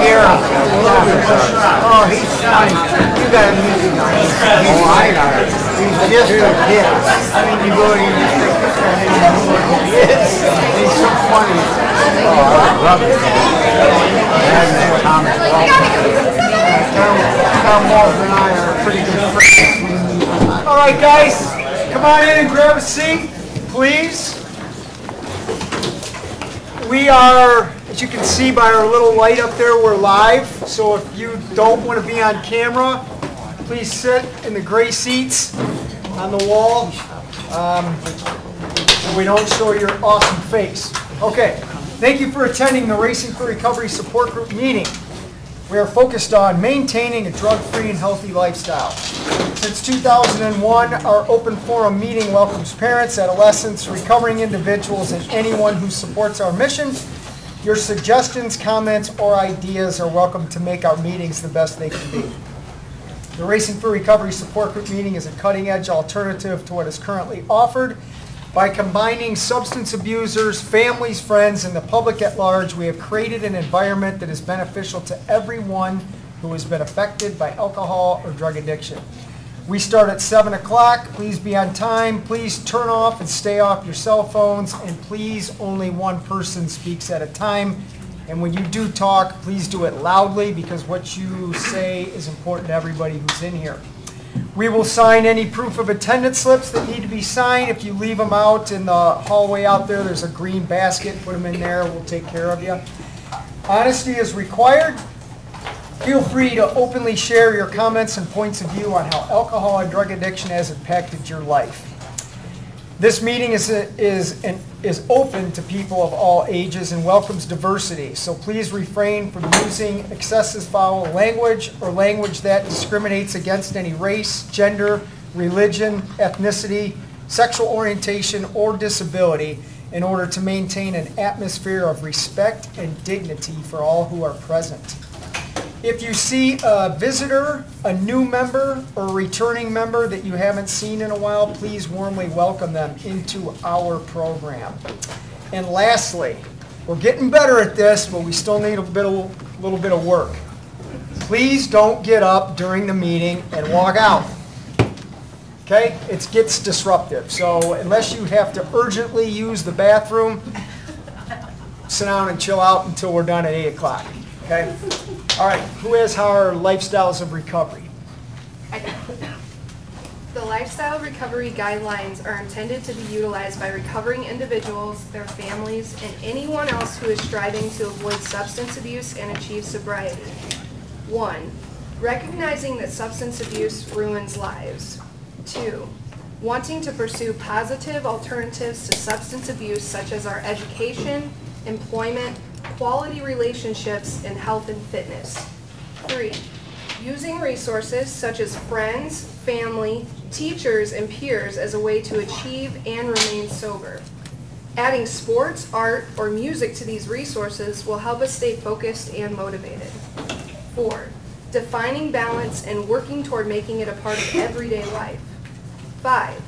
Gary. Oh, he's funny. You got to meet him. Oh, I got it. He's just a kid. I mean, you go and you just think this guy didn't know who he is. He's so funny. Oh, I love it. Tom Walls and I are pretty good friends. All right, guys, come on in and grab a seat, please. We are, as you can see by our little light up there, we're live. So if you don't want to be on camera, please sit in the gray seats on the wall. So we don't show your awesome face. Okay, thank you for attending the Racing for Recovery Support Group meeting. We are focused on maintaining a drug-free and healthy lifestyle. Since 2001, our open forum meeting welcomes parents, adolescents, recovering individuals, and anyone who supports our mission. Your suggestions, comments, or ideas are welcome to make our meetings the best they can be. The Racing for Recovery Support Group meeting is a cutting-edge alternative to what is currently offered. By combining substance abusers, families, friends, and the public at large, we have created an environment that is beneficial to everyone who has been affected by alcohol or drug addiction. We start at 7 o'clock. Please be on time. Please turn off and stay off your cell phones. And please, only one person speaks at a time. And when you do talk, please do it loudly because what you say is important to everybody who's in here. We will sign any proof of attendance slips that need to be signed. If you leave them out in the hallway out there, there's a green basket. Put them in there. We'll take care of you. Honesty is required. Feel free to openly share your comments and points of view on how alcohol and drug addiction has impacted your life. This meeting is open to people of all ages and welcomes diversity, so please refrain from using excessive foul language or language that discriminates against any race, gender, religion, ethnicity, sexual orientation, or disability in order to maintain an atmosphere of respect and dignity for all who are present. If you see a visitor, a new member, or a returning member that you haven't seen in a while, please warmly welcome them into our program. And lastly, we're getting better at this, but we still need a little bit of work. Please don't get up during the meeting and walk out. Okay? It gets disruptive. So unless you have to urgently use the bathroom, sit down and chill out until we're done at 8 o'clock. Okay? All right, who has our lifestyles of recovery? The lifestyle recovery guidelines are intended to be utilized by recovering individuals, their families, and anyone else who is striving to avoid substance abuse and achieve sobriety. 1. Recognizing that substance abuse ruins lives. 2. Wanting to pursue positive alternatives to substance abuse such as our education, employment, quality relationships, and health and fitness. 3. Using resources such as friends, family, teachers, and peers as a way to achieve and remain sober. Adding sports, art, or music to these resources will help us stay focused and motivated. 4. Defining balance and working toward making it a part of everyday life. 5.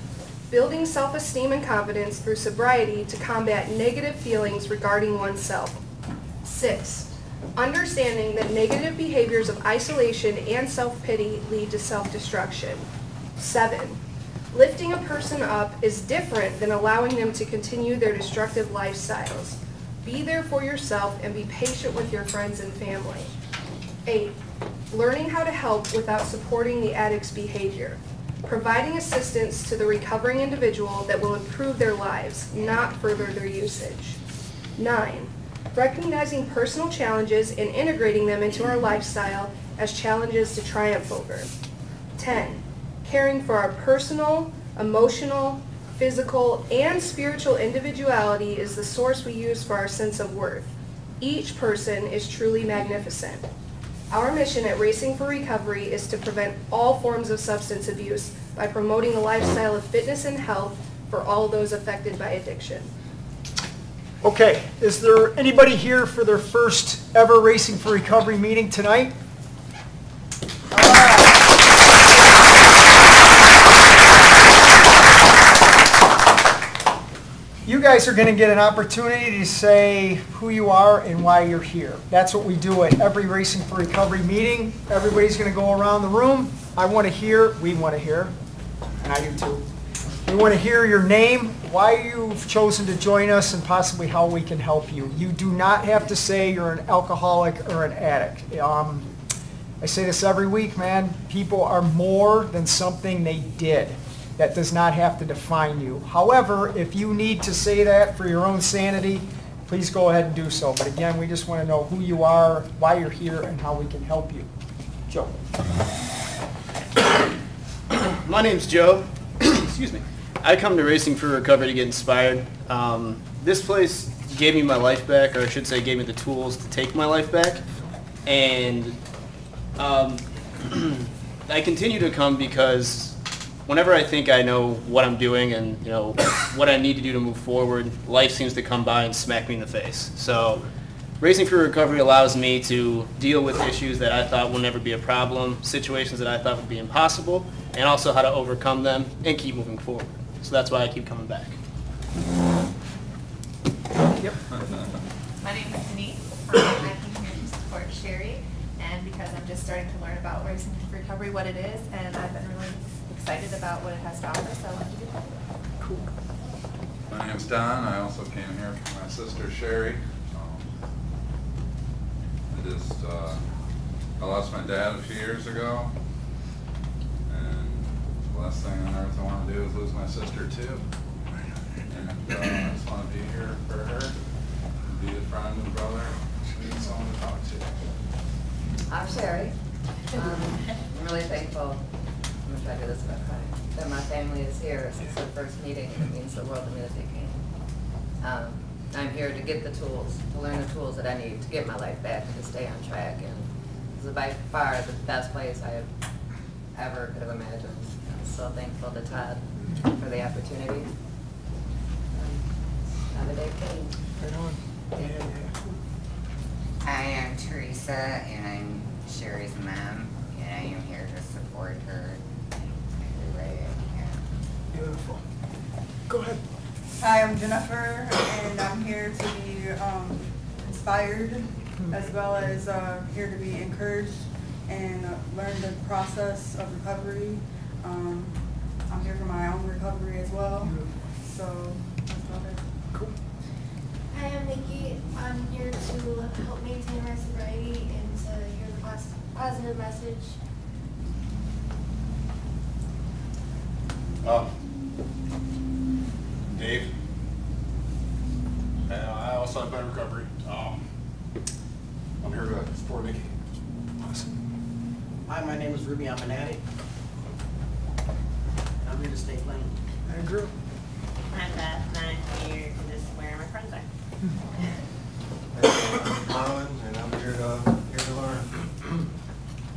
Building self-esteem and confidence through sobriety to combat negative feelings regarding oneself. 6. Understanding that negative behaviors of isolation and self-pity lead to self-destruction. 7. Lifting a person up is different than allowing them to continue their destructive lifestyles. Be there for yourself and be patient with your friends and family. 8. Learning how to help without supporting the addict's behavior. Providing assistance to the recovering individual that will improve their lives, not further their usage. 9. Recognizing personal challenges and integrating them into our lifestyle as challenges to triumph over. 10. Caring for our personal, emotional, physical, and spiritual individuality is the source we use for our sense of worth. Each person is truly magnificent. Our mission at Racing for Recovery is to prevent all forms of substance abuse by promoting a lifestyle of fitness and health for all those affected by addiction. Okay, is there anybody here for their first ever Racing for Recovery meeting tonight? All right. You guys are going to get an opportunity to say who you are and why you're here. That's what we do at every Racing for Recovery meeting. Everybody's going to go around the room. I want to hear, we want to hear, and I do too. We want to hear your name, why you've chosen to join us, and possibly how we can help you. You do not have to say you're an alcoholic or an addict. I say this every week, man. People are more than something they did. That does not have to define you. However, if you need to say that for your own sanity, please go ahead and do so. But again, we just want to know who you are, why you're here, and how we can help you. Joe. My name's Joe. Excuse me. I come to Racing for Recovery to get inspired. This place gave me my life back, or I should say gave me the tools to take my life back. And I continue to come because whenever I think I know what I'm doing and what I need to do to move forward, life seems to come by and smack me in the face. So Racing for Recovery allows me to deal with issues that I thought would never be a problem, situations that I thought would be impossible, and also how to overcome them and keep moving forward. So that's why I keep coming back. Yep. My name is Denise. I'm here to support Sherry, and because I'm just starting to learn about Racing for Recovery, what it is, and I've been really excited about what it has to offer, so I wanted to do that. Cool. My name's Don. I also came here for my sister Sherry. I lost my dad a few years ago, and the last thing on earth I want to do is lose my sister too. And I just want to be here for her, be a friend and brother, need someone to talk to. I'm Sherry. I'm really thankful, I'm going to try to do this without crying, that my family is here since the first meeting. It means the world to me that they came. I'm here to get the tools, to learn the tools that I need to get my life back and to stay on track. And this is by far the best place I ever could have imagined. I'm so thankful to Todd for the opportunity. Have a day clean. Right on. Yeah. I am Teresa, and I'm Sherry's mom, and I am here to support her in every way I can. Beautiful. Go ahead. Hi, I'm Jennifer, and I'm here to be inspired, as well as here to be encouraged and learn the process of recovery. I'm here for my own recovery as well, so that's about it. Cool. Hi, I'm Nikki. I'm here to help maintain my sobriety and to hear the positive message. Dave. I also have been in recovery. I'm here to support Nikki. Awesome. Hi, my name is Ruby. I'm an addict. I'm here to stay clean. I agree. I'm Beth, and I'm here because this is where my friends are. I'm Colin, and I'm here to learn.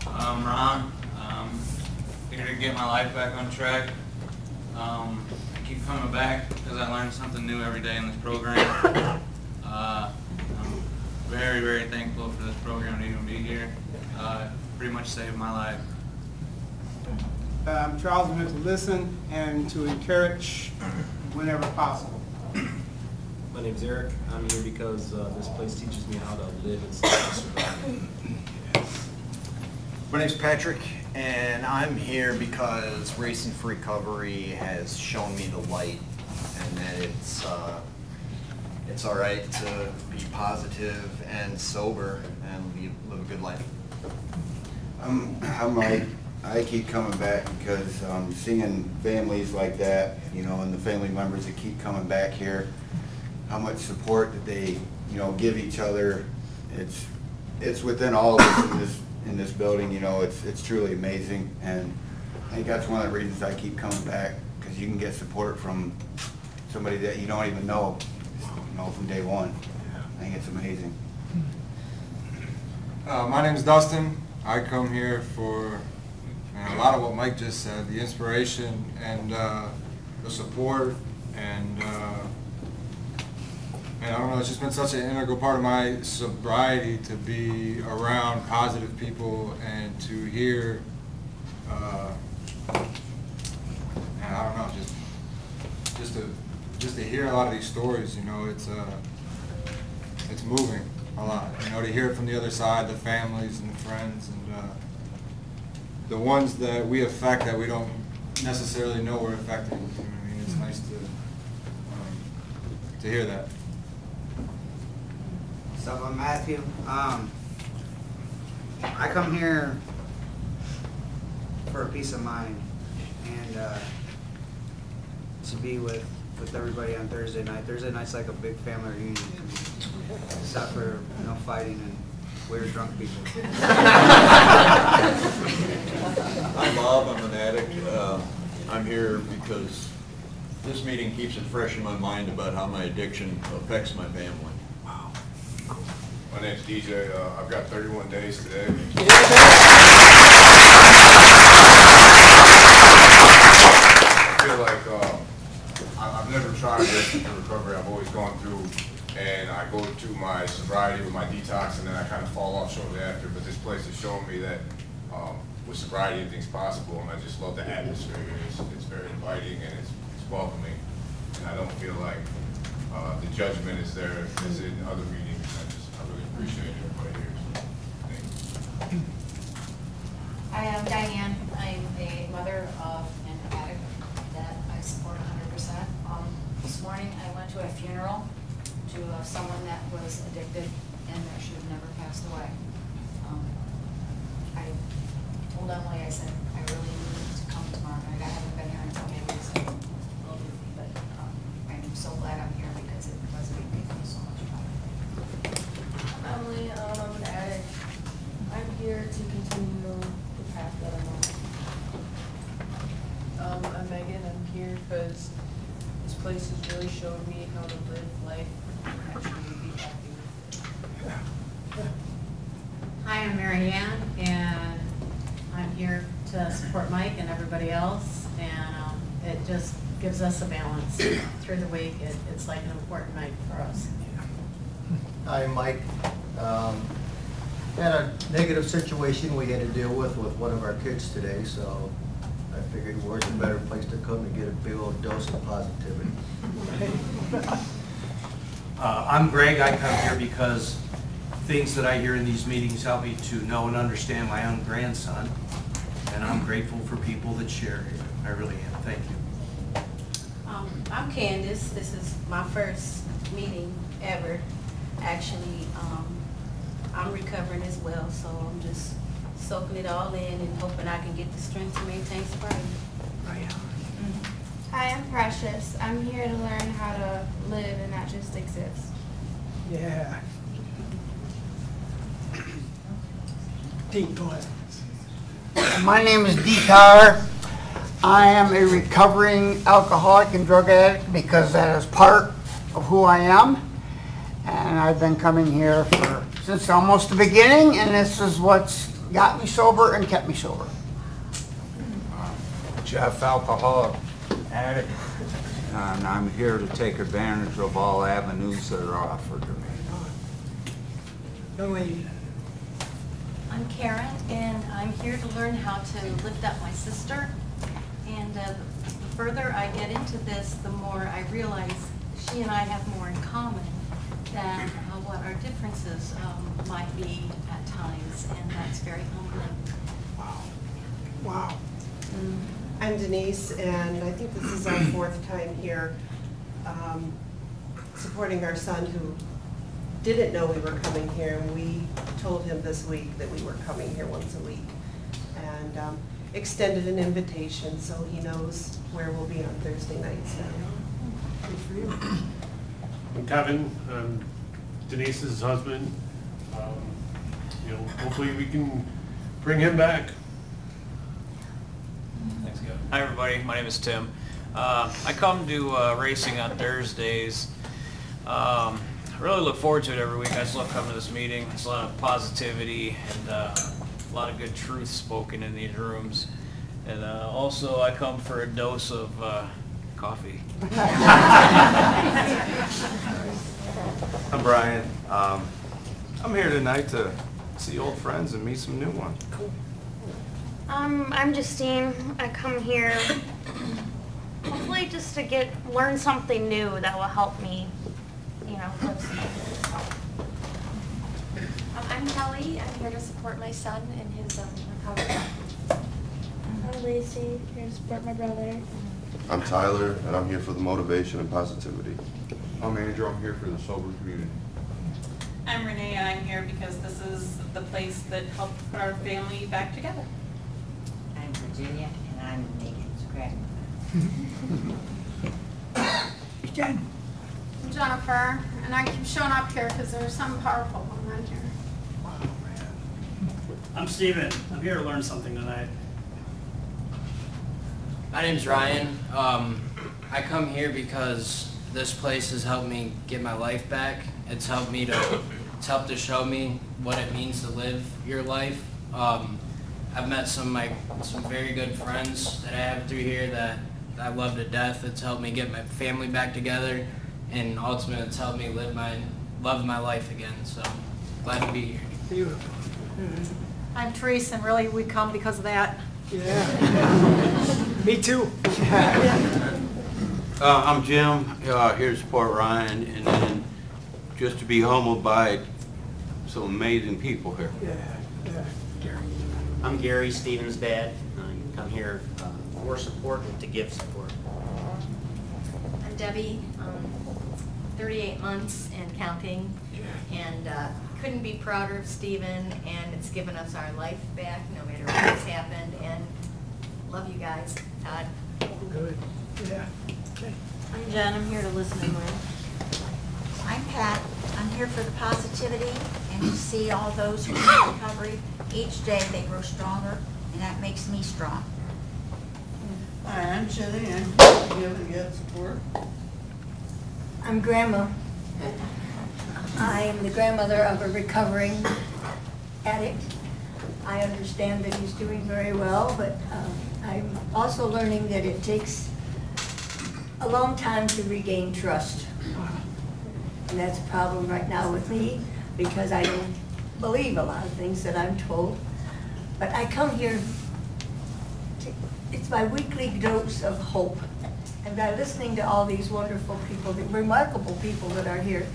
I'm Ron. Here to get my life back on track. I keep coming back because I learn something new every day in this program. I'm very, very thankful for this program to even be here. Pretty much saved my life. I'm Charles. I'm here to listen and to encourage whenever possible. My name's Eric. I'm here because this place teaches me how to live and survive. My name's Patrick, and I'm here because Racing for Recovery has shown me the light, and that it's all right to be positive and sober and live a good life. I'm Mike. I keep coming back because seeing families like that, and the family members that keep coming back here, how much support that they, give each other. It's within all of us in this building. It's truly amazing, and I think that's one of the reasons I keep coming back, because you can get support from somebody that you don't even know, from day one. I think it's amazing. My name's Dustin. I come here for a lot of what Mike just said, the inspiration and the support, and I don't know, it's just been such an integral part of my sobriety to be around positive people and to hear, I don't know, just just to hear a lot of these stories, you know, it's moving a lot. You know, to hear it from the other side, the families and the friends, and the ones that we affect that we don't necessarily know we're affecting. You know what I mean? It's nice to hear that. So I'm Matthew. I come here for a peace of mind and to be with everybody on Thursday night. Thursday night's like a big family reunion, except for no fighting and weird drunk people. I'm Bob. I'm an addict. I'm here because this meeting keeps it fresh in my mind about how my addiction affects my family. Wow. My name's DJ. I've got 31 days today. I feel like I've never tried this in recovery. I've always gone through, and I go to my sobriety with my detox, and then I kind of fall off shortly after. But this place is showing me that with sobriety, anything's possible, and I just love the atmosphere here. It's very inviting and it's welcoming, and I don't feel like the judgment is there as in other meetings. I really appreciate everybody here. So, thank you. Hi, I'm Diane. I'm a mother of an addict that I support 100%. This morning I went to a funeral to someone that was addicted and that should have never passed away. I told Emily, I said, I really need to come tomorrow night. I haven't been here until maybe it's a little bit, but I'm so glad I'm here because it resonated with me so much. I'm Emily, I'm an addict. I'm here to continue the path that I'm on. I'm Megan. I'm here because this place has really showed me how to live life and actually be happy. Hi, I'm Mary Ann, and I'm here to support Mike and everybody else, and it just gives us a balance through the week. It's like an important night for us. Hi, Mike. Had a negative situation we had to deal with one of our kids today, so I figured where's a better place to come to get a big old dose of positivity. I'm Greg. I come here because things that I hear in these meetings help me to know and understand my own grandson, and I'm grateful for people that share it. I really am. Thank you. I'm Candace. This is my first meeting ever. Actually, I'm recovering as well, so I'm just soaking it all in and hoping I can get the strength to maintain sobriety. Hi, I'm Precious. I'm here to learn how to live and not just exist. Yeah. Dean, go ahead. My name is Deetar. I am a recovering alcoholic and drug addict because that is part of who I am. And I've been coming here since almost the beginning, and this is what's got me sober and kept me sober. Jeff, alcoholic addict, and I'm here to take advantage of all avenues that are offered to me. Young lady. I'm Karen, and I'm here to learn how to lift up my sister. And the further I get into this, the more I realize she and I have more in common than what our differences might be at times, and that's very humbling. Wow. Wow. I'm Denise, and I think this is our 4th time here supporting our son who didn't know we were coming here, and we told him this week that we were coming here once a week, and extended an invitation so he knows where we'll be on Thursday nights now. Good for you. I'm Kevin. I'm Denise's husband. Hopefully we can bring him back. Thanks, Kevin. Hi, everybody. My name is Tim. I come to racing on Thursdays. I really look forward to it every week. I just love coming to this meeting. There's a lot of positivity and a lot of good truth spoken in these rooms. And also, I come for a dose of coffee. I'm Brian. I'm here tonight to see old friends and meet some new ones. I'm Justine. I come here hopefully just to learn something new that will help me, you know. I'm Kelly. I'm here to support my son in his recovery. I'm Lacey, here to support my brother. I'm Tyler, and I'm here for the motivation and positivity. I'm Andrew. I'm here for the sober community. I'm Renee, and I'm here because this is the place that helped put our family back together. I'm Virginia, and I'm Megan's grandmother. Jen. I'm Jennifer, and I keep showing up here because there's something powerful going on here. I'm Steven. I'm here to learn something tonight. My name's Ryan. I come here because this place has helped me get my life back. It's helped to show me what it means to live your life. I've met some very good friends that I have through here that I love to death. It's helped me get my family back together, and ultimately it's helped me love my life again. So glad to be here. Beautiful. I'm Teresa, and really we come because of that. Yeah. Me too. I'm Jim, here to support Ryan, and then just to be humbled by some amazing people here. Yeah. Gary. I'm Gary, Stephen's dad. I come here for support and to give support. I'm Debbi, 38 months and counting, and couldn't be prouder of Stephen, and it's given us our life back no matter what has happened, and love you guys. Todd. Good. Yeah. Okay. I'm Jen. I'm here to listen and learn. I'm Pat. I'm here for the positivity and to see all those who are in recovery. Each day they grow stronger, and that makes me strong. Hi, I'm Shelley. I'm here to give and get support. I'm Grandma. I am the grandmother of a recovering addict. I understand that he's doing very well, but I'm also learning that it takes a long time to regain trust. And that's a problem right now with me because I don't believe a lot of things that I'm told. But I come here, it's my weekly dose of hope. And by listening to all these wonderful people, the remarkable people that are here,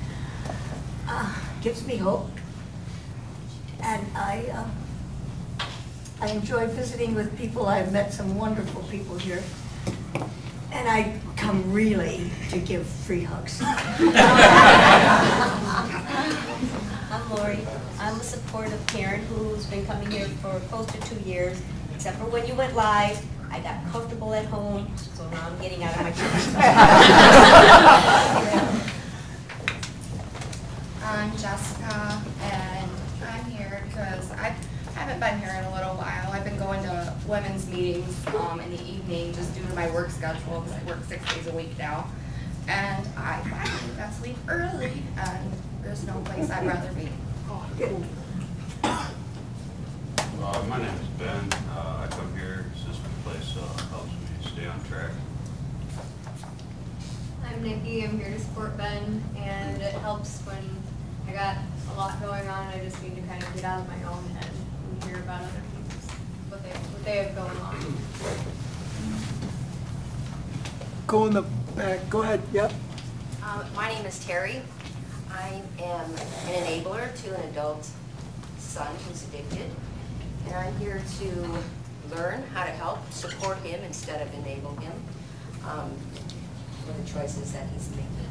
gives me hope. And I enjoy visiting with people. I've met some wonderful people here. And I come really to give free hugs. I'm Lori. I'm a supportive parent who's been coming here for close to 2 years, except for when you went live. I got comfortable at home, so now I'm getting out of my chair. I'm Jessica, and I'm here because I haven't been here in a little while. I've been going to women's meetings in the evening just due to my work schedule because I work 6 days a week now. And I finally got to leave early, and there's no place I'd rather be. My name is Ben. I come here because this place helps me stay on track. I'm Nikki. I'm here to support Ben, and it helps when I got a lot going on. I just need to kind of get out of my own head and hear about other people's what they have going on. Go in the back. Go ahead. Yep. My name is Terry. I am an enabler to an adult son who's addicted, and I'm here to learn how to help support him instead of enable him with the choices that he's making.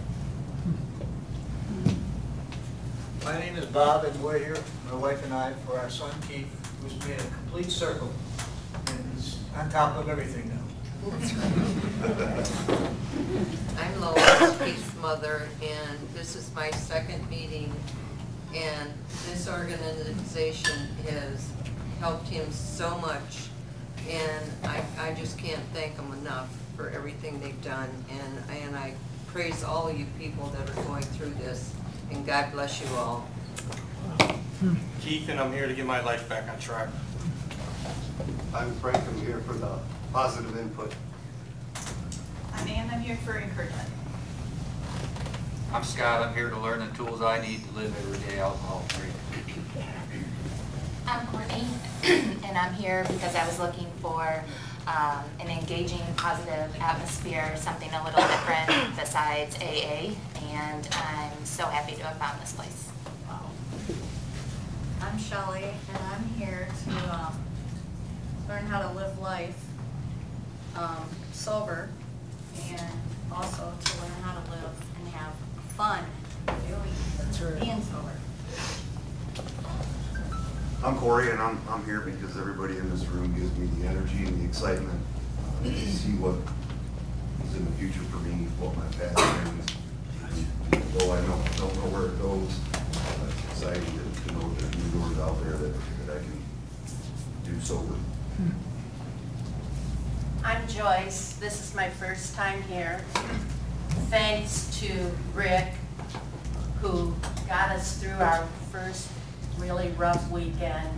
My name is Bob, and we're here, my wife and I, for our son Keith, who's made a complete circle, and he's on top of everything now. I'm Lois, Keith's mother, and this is my second meeting, and this organization has helped him so much, and I just can't thank them enough for everything they've done, and I praise all of you people that are going through this, and God bless you all. Keith, and I'm here to get my life back on track. I'm Frank. I'm here for the positive input. I'm Ann. I'm here for encouragement. I'm Scott. I'm here to learn the tools I need to live every day alcohol-free. I'm Courtney, and I'm here because I was looking for an engaging, positive atmosphere, something a little different besides AA, and I'm so happy to have found this place. I'm Shelley, and I'm here to learn how to live life sober, and also to learn how to live and have fun being sober. I'm Corey, and I'm here because everybody in this room gives me the energy and the excitement to see what is in the future for me, what my path is. Though I don't know where it goes, it's exciting to know there's new doors out there that I can do sober. I'm Joyce. This is my first time here. Thanks to Rick, who got us through our first really rough weekend.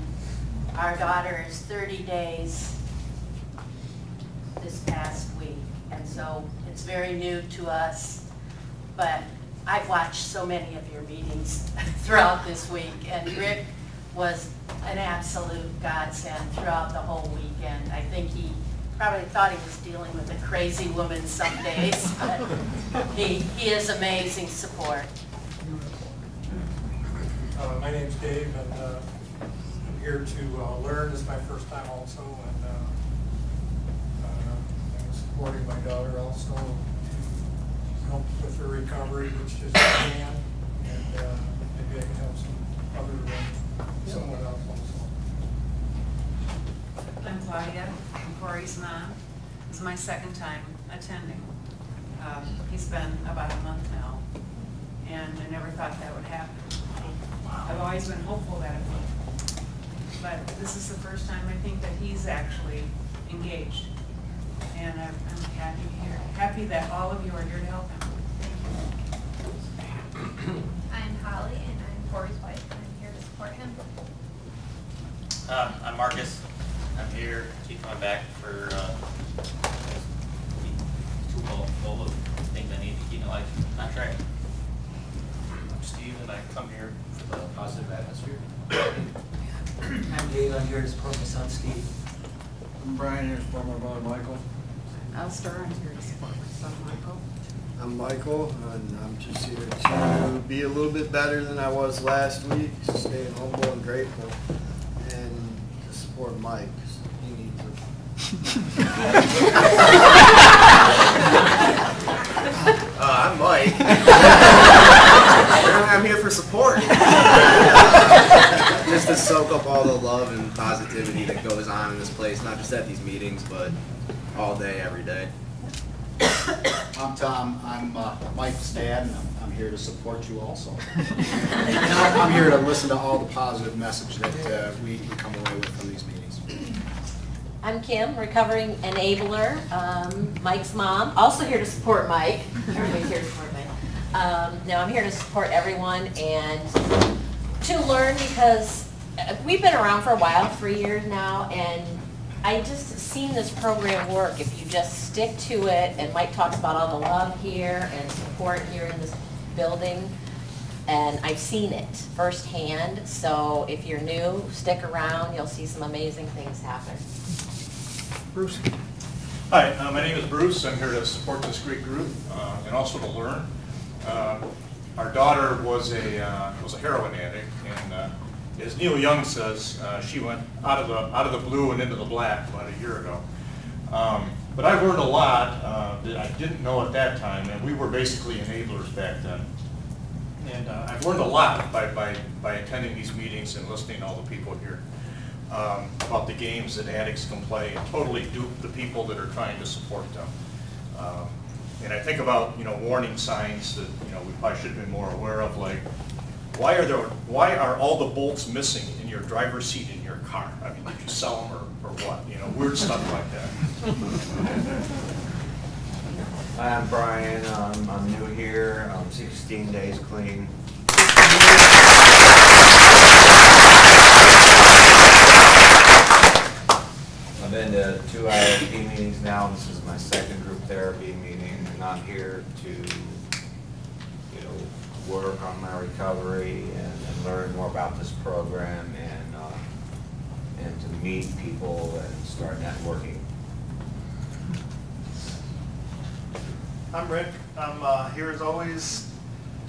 Our daughter is 30 days this past week, and so it's very new to us, but I've watched so many of your meetings throughout this week, and Rick was an absolute godsend throughout the whole weekend. I think he probably thought he was dealing with a crazy woman some days, but he is amazing support. My name's Dave, and I'm here to learn. This is my first time also, and I'm supporting my daughter also to help with her recovery, which is I can, and maybe I can help someone else also. I'm Claudia. I'm Corey's mom. This is my second time attending. He's been about a month now, and I never thought that would happen. I've always been hopeful that it would, but this is the first time I think that he's actually engaged, and I'm happy that all of you are here to help him. Thank you. I'm Holly, and I'm Corey's wife, and I'm here to support him. I'm Marcus. I'm here. Keep coming back for full of things I need to keep my life on track. I'm Steve, and I come here for the positive atmosphere. I'm Dave. I'm here to support my son Steve. I'm Brian, here to support my brother Michael. Esther, I'm here to support my son Michael. I'm Michael, and I'm just here to be a little bit better than I was last week, staying humble and grateful, and to support Mike, because he needs it. I'm Mike. I'm here for support. Just to soak up all the love and positivity that goes on in this place, not just at these meetings, but all day, every day. I'm Tom. I'm Mike's dad, and I'm here to support you also. And I'm here to listen to all the positive message that we come away with from these meetings. I'm Kim, recovering enabler, Mike's mom. Also here to support Mike. Everybody's here to support Mike. No, I'm here to support everyone and to learn, because we've been around for a while, 3 years now, and I just seen this program work. If you just stick to it, and Mike talks about all the love here and support here in this building, and I've seen it firsthand. So if you're new, stick around. You'll see some amazing things happen. Bruce. Hi, my name is Bruce. I'm here to support this great group and also to learn. Our daughter was a heroin addict, and as Neil Young says, she went out of the blue and into the black about a year ago. But I've learned a lot that I didn't know at that time, and we were basically enablers back then. And I've learned a lot by attending these meetings and listening to all the people here about the games that addicts can play and totally dupe the people that are trying to support them. And I think about warning signs that we probably should have been more aware of, like why are all the bolts missing in your driver's seat in your car? I mean, did you sell them or what? Weird stuff like that. Hi, I'm Brian. I'm new here. I'm 16 days clean. I've been to 2 IFP meetings now. This is my second group therapy meeting, and I'm here to work on my recovery and learn more about this program and to meet people and start networking I'm Rick. I'm here as always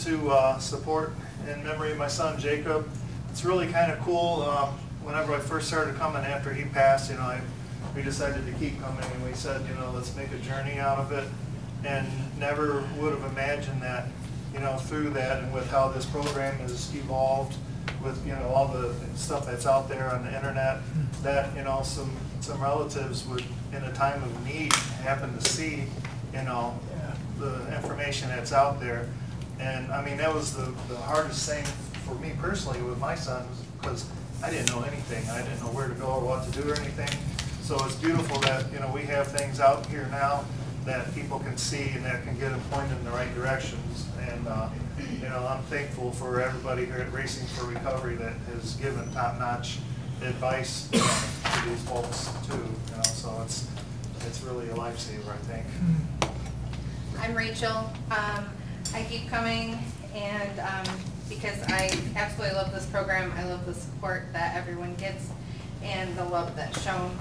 to support in memory of my son Jacob. It's really kind of cool. Whenever I first started coming after he passed, we decided to keep coming, and we said, let's make a journey out of it. And never would have imagined that, through that and with how this program has evolved, with all the stuff that's out there on the internet, that some relatives would, in a time of need, happen to see the information that's out there. And I mean, that was the hardest thing for me personally with my son, because I didn't know anything. I didn't know where to go or what to do or anything. So it's beautiful that we have things out here now that people can see and that can get them pointed in the right directions. And I'm thankful for everybody here at Racing for Recovery that has given top-notch advice to these folks too. So it's really a lifesaver, I think. I'm Rachel. I keep coming, and because I absolutely love this program. I love the support that everyone gets and the love that's shown.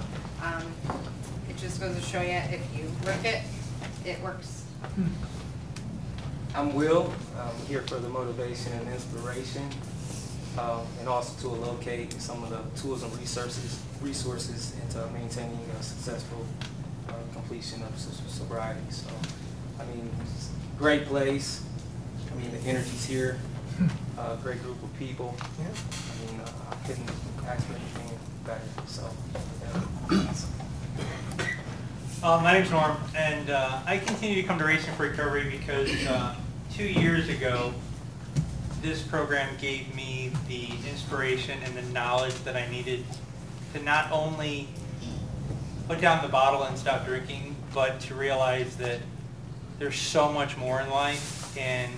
It just goes to show you, if you work it, it works. I'm Will. I'm here for the motivation and inspiration, and also to locate some of the tools and resources into maintaining a successful completion of sobriety. So, I mean, it's a great place. I mean, the energy's here. Great group of people. Yeah. I mean, I couldn't ask for anything better. So, yeah. My name's Norm, and I continue to come to Racing for Recovery because 2 years ago, this program gave me the inspiration and the knowledge that I needed to not only put down the bottle and stop drinking, but to realize that there's so much more in life, and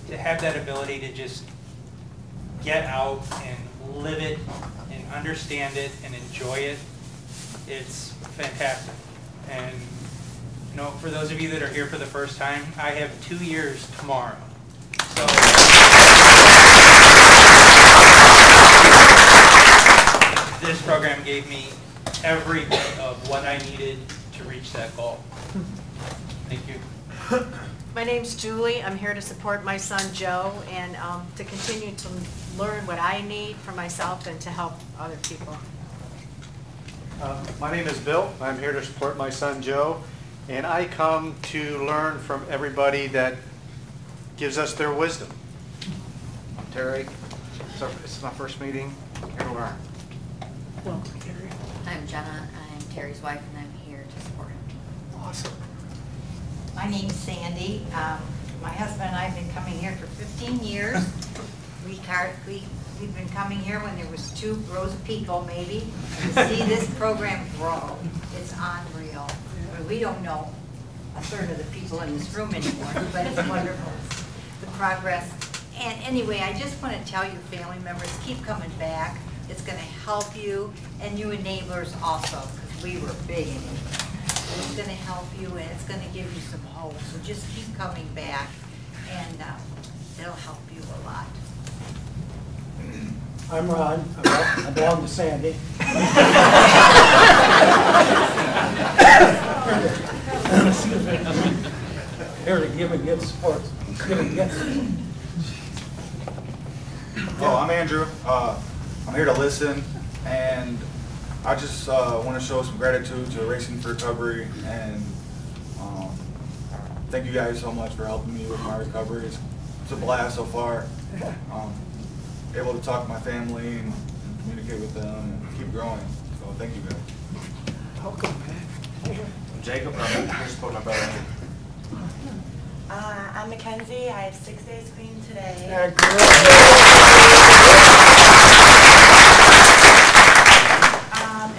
to have that ability to just get out and live it and understand it and enjoy it, it's fantastic. And for those of you that are here for the first time, I have 2 years tomorrow. So this program gave me every bit of what I needed to reach that goal. Thank you. My name's Julie. I'm here to support my son Joe and to continue to learn what I need for myself and to help other people. My name is Bill. I'm here to support my son Joe, and I come to learn from everybody that gives us their wisdom. I'm Terry. It's my first meeting. Here to learn. Welcome, Terry. I'm Jenna. I'm Terry's wife, and I'm here to support him. Awesome. My name's Sandy. My husband and I have been coming here for 15 years. We've been coming here when there was 2 rows of people, maybe. To see this program grow, it's unreal. We don't know a third of the people in this room anymore, but it's wonderful, the progress. And anyway, I just want to tell you, family members, keep coming back. It's going to help you, and you enablers also, because we were big enablers. It's going to help you, and it's going to give you some hope. So just keep coming back, and it'll help you a lot. I'm Ron. I belong to Sandy. Here to give and get support. Give and get. Oh, I'm Andrew. I'm here to listen, and I just want to show some gratitude to Racing for Recovery, and thank you guys so much for helping me with my recovery. It's a blast so far. Able to talk to my family and communicate with them and keep growing. So thank you guys. Welcome, man. I'm Jacob. I'm here to support my brother. I'm Mackenzie. I have 6 days clean today. Yeah,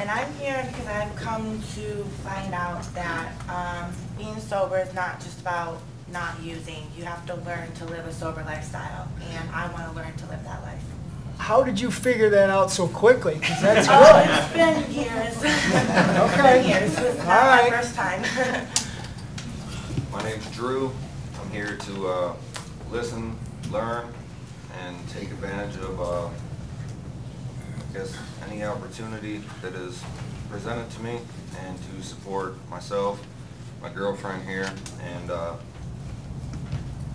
and I'm here because I've come to find out that being sober is not just about not using. You have to learn to live a sober lifestyle, and I want to learn to live that life. How did you figure that out so quickly? Because that's It's been years. Okay. Years. It's not All right. my first time. My name's Drew. I'm here to listen, learn, and take advantage of, I guess, any opportunity that is presented to me, and to support myself my girlfriend here, and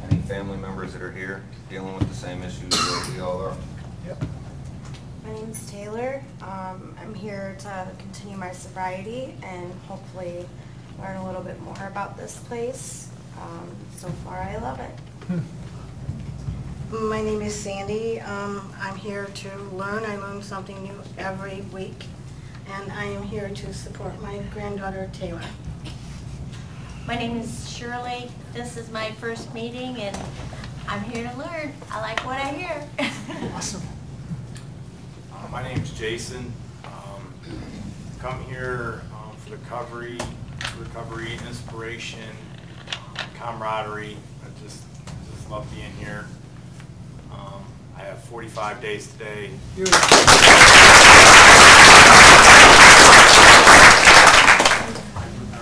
any family members that are here dealing with the same issues that we all are. Yep. My name is Taylor. I'm here to continue my sobriety and hopefully learn a little bit more about this place. So far, I love it. My name is Sandy. I'm here to learn. I learn something new every week. And I am here to support my granddaughter, Taylor. My name is Shirley. This is my first meeting, and I'm here to learn. I like what I hear. Awesome. My name's Jason. Come here for the recovery, inspiration, camaraderie. I just love being here. I have 45 days today. I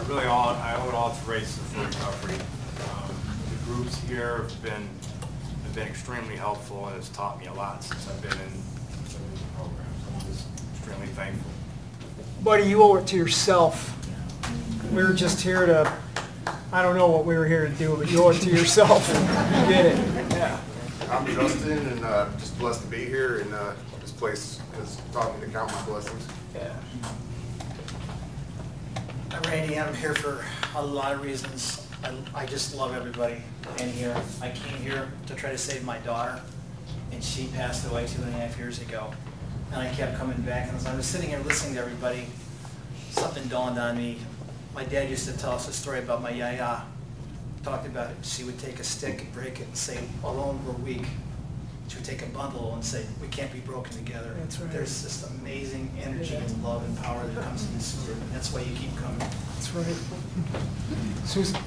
owe it all to Races for Recovery. The groups here have been extremely helpful, and it's taught me a lot since I've been in some of these programs. I'm just extremely thankful. Buddy, you owe it to yourself. We were just here to, I don't know what we were here to do, but you owe it to yourself. You did it. Yeah. I'm Justin, and just blessed to be here, and this place has taught me to count my blessings. Yeah. I'm Randy. I'm here for a lot of reasons. I just love everybody in here. I came here to try to save my daughter, and she passed away 2.5 years ago. And I kept coming back, and as I was sitting here listening to everybody, something dawned on me. My dad used to tell us a story about my yaya. Talked about it. She would take a stick and break it and say, alone we're weak. She would take a bundle and say, we can't be broken together. That's right. There's this amazing energy and love and power that comes in this group, and that's why you keep coming. That's right. Susan.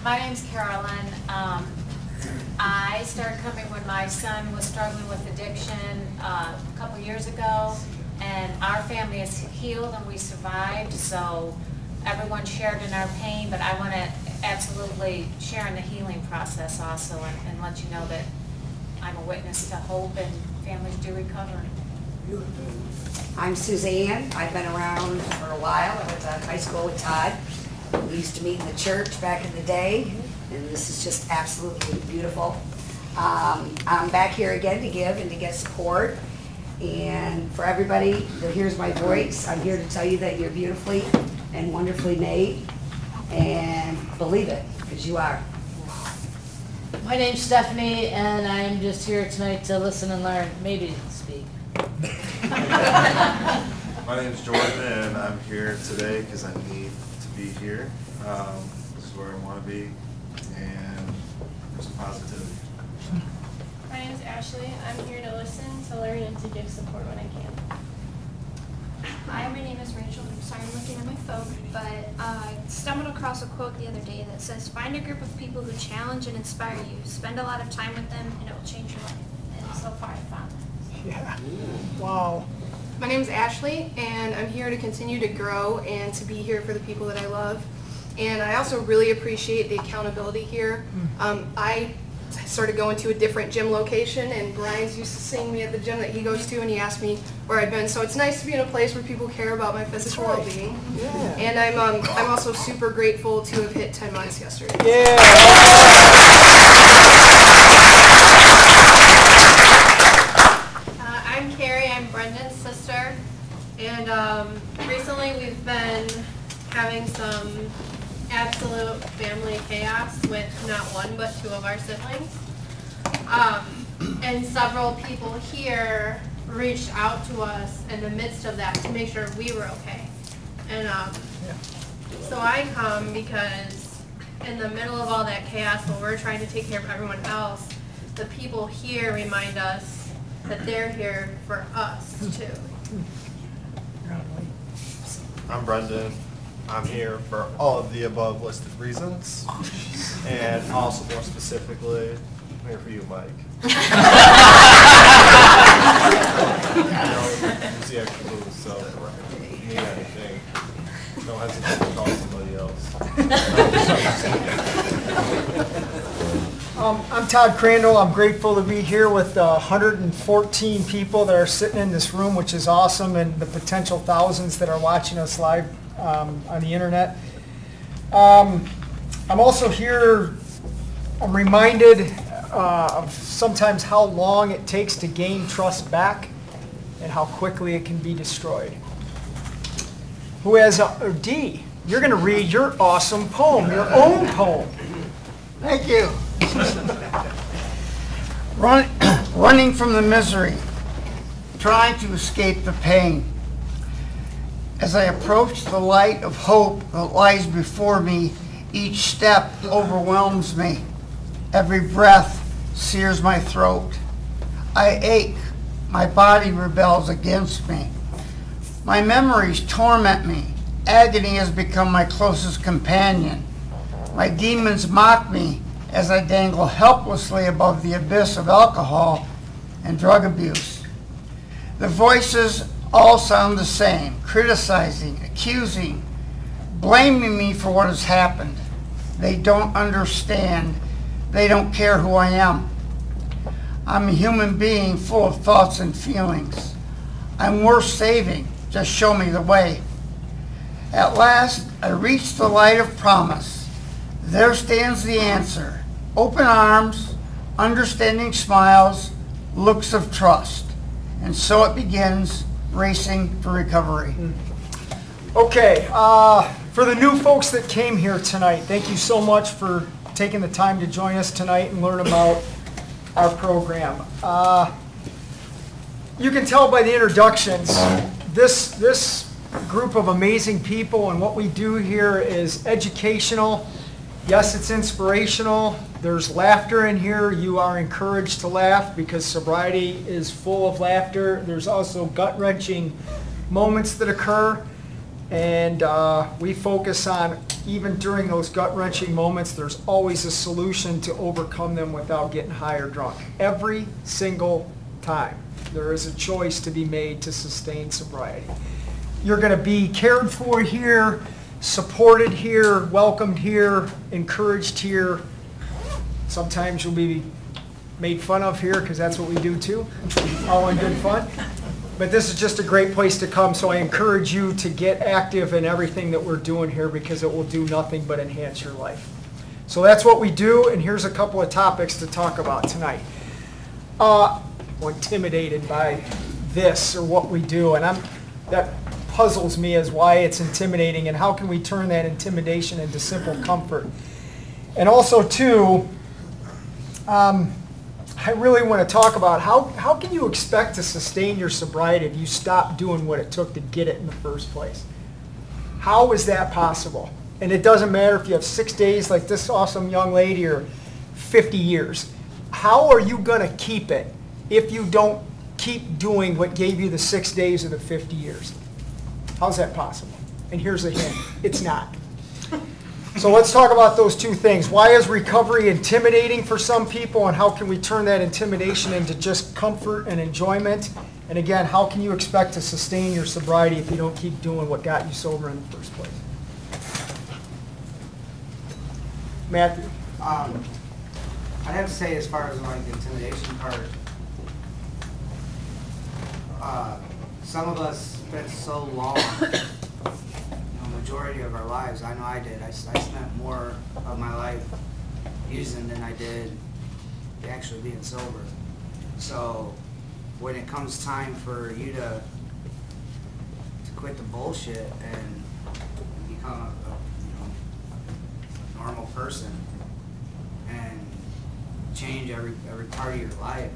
My name's Carolyn. I started coming when my son was struggling with addiction a couple years ago, and our family is healed and we survived, so everyone shared in our pain, but I want to absolutely share in the healing process also and let you know that I'm a witness to hope and families do recover. I'm Suzanne. I've been around for a while. I went to high school with Todd. We used to meet in the church back in the day, and this is just absolutely beautiful. I'm back here again to give and to get support. And for everybody that hears my voice, I'm here to tell you that you're beautifully and wonderfully made, and believe it, because you are. My name's Stephanie, and I'm just here tonight to listen and learn, maybe speak. My name's Jordan, and I'm here today because I need to be here. This is where I want to be, and there's some positivity. My name is Ashley. I'm here to listen, to learn, and to give support when I can. Hi, my name is Rachel. I'm sorry I'm looking at my phone, but I stumbled across a quote the other day that says, find a group of people who challenge and inspire you. Spend a lot of time with them, and it will change your life. And so far, I found that. Yeah. Wow. My name is Ashley, and I'm here to continue to grow and to be here for the people that I love. And I also really appreciate the accountability here. I started going to a different gym location, and Brian's used to seeing me at the gym that he goes to, and he asked me where I'd been. So it's nice to be in a place where people care about my physical well-being. Yeah. And I'm also super grateful to have hit 10 months yesterday. Yeah. I'm Carrie. I'm Brendan's sister, and recently we've been having some absolute family chaos with not one but two of our siblings. And several people here reached out to us in the midst of that to make sure we were okay. And so I come because in the middle of all that chaos, while we're trying to take care of everyone else, the people here remind us that they're here for us too. I'm Brendan. I'm here for all of the above listed reasons, and also more specifically, I'm here for you, Mike. You know, use the extra booze, so if you need anything, don't hesitate to call somebody else. I'm Todd Crandall. I'm grateful to be here with 114 people that are sitting in this room, which is awesome, and the potential thousands that are watching us live on the internet. I'm also here, I'm reminded of sometimes how long it takes to gain trust back and how quickly it can be destroyed. Who has D? You're going to read your awesome poem, your own poem. Thank you. Running from the misery, trying to escape the pain. As I approach the light of hope that lies before me, each step overwhelms me. Every breath sears my throat. I ache. My body rebels against me. My memories torment me. Agony has become my closest companion. My demons mock me as I dangle helplessly above the abyss of alcohol and drug abuse. The voices all sound the same, criticizing, accusing, blaming me for what has happened. They don't understand. They don't care who I am. I'm a human being full of thoughts and feelings. I'm worth saving. Just show me the way. At last, I reach the light of promise. There stands the answer. Open arms, understanding smiles, looks of trust. And so it begins, racing for recovery. Okay, for the new folks that came here tonight, thank you so much for taking the time to join us tonight and learn about our program. You can tell by the introductions, this group of amazing people and what we do here is educational. Yes, it's inspirational. There's laughter in here. You are encouraged to laugh because sobriety is full of laughter. There's also gut-wrenching moments that occur. And we focus on, even during those gut-wrenching moments, there's always a solution to overcome them without getting high or drunk. Every single time, there is a choice to be made to sustain sobriety. You're going to be cared for here, supported here, welcomed here, encouraged here. Sometimes you'll be made fun of here because that's what we do too, all in good fun. But this is just a great place to come, so I encourage you to get active in everything that we're doing here because it will do nothing but enhance your life. So that's what we do, and here's a couple of topics to talk about tonight. I'm intimidated by this or what we do, and that puzzles me as why it's intimidating and how can we turn that intimidation into simple comfort. And also, too, I really want to talk about how can you expect to sustain your sobriety if you stop doing what it took to get it in the first place? How is that possible? And it doesn't matter if you have 6 days like this awesome young lady or 50 years. How are you going to keep it if you don't keep doing what gave you the 6 days or the 50 years? How's that possible? And here's a hint. It's not. So let's talk about those two things. Why is recovery intimidating for some people, and how can we turn that intimidation into just comfort and enjoyment? And again, how can you expect to sustain your sobriety if you don't keep doing what got you sober in the first place? Matthew? I'd have to say, as far as like the intimidation part, some of us spent so long, majority of our lives, I know I did, I spent more of my life using than I did actually being sober. So when it comes time for you to quit the bullshit and become a normal person and change every part of your life,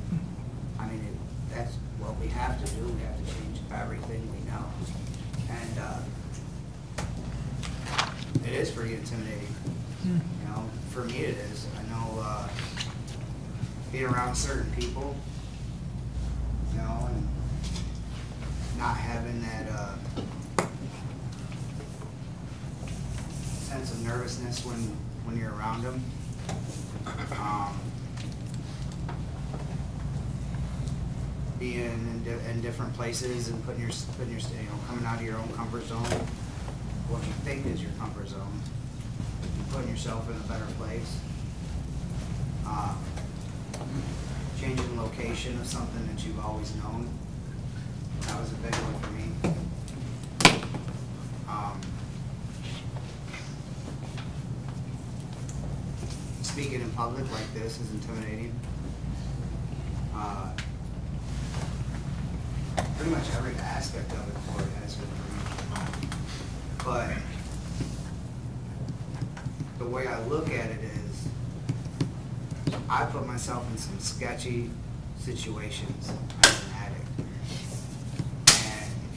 I mean, that's what we have to do. We have to change everything we know. And it is pretty intimidating. You know, for me it is. I know being around certain people, you know, and not having that sense of nervousness when you're around them. Being in different places and putting your coming out of your own comfort zone. What you think is your comfort zone, putting yourself in a better place, changing the location of something that you've always known. That was a big one for me. speaking in public like this is intimidating. Pretty much every aspect of it for it has been for me. But the way I look at it is, I put myself in some sketchy situations as an addict.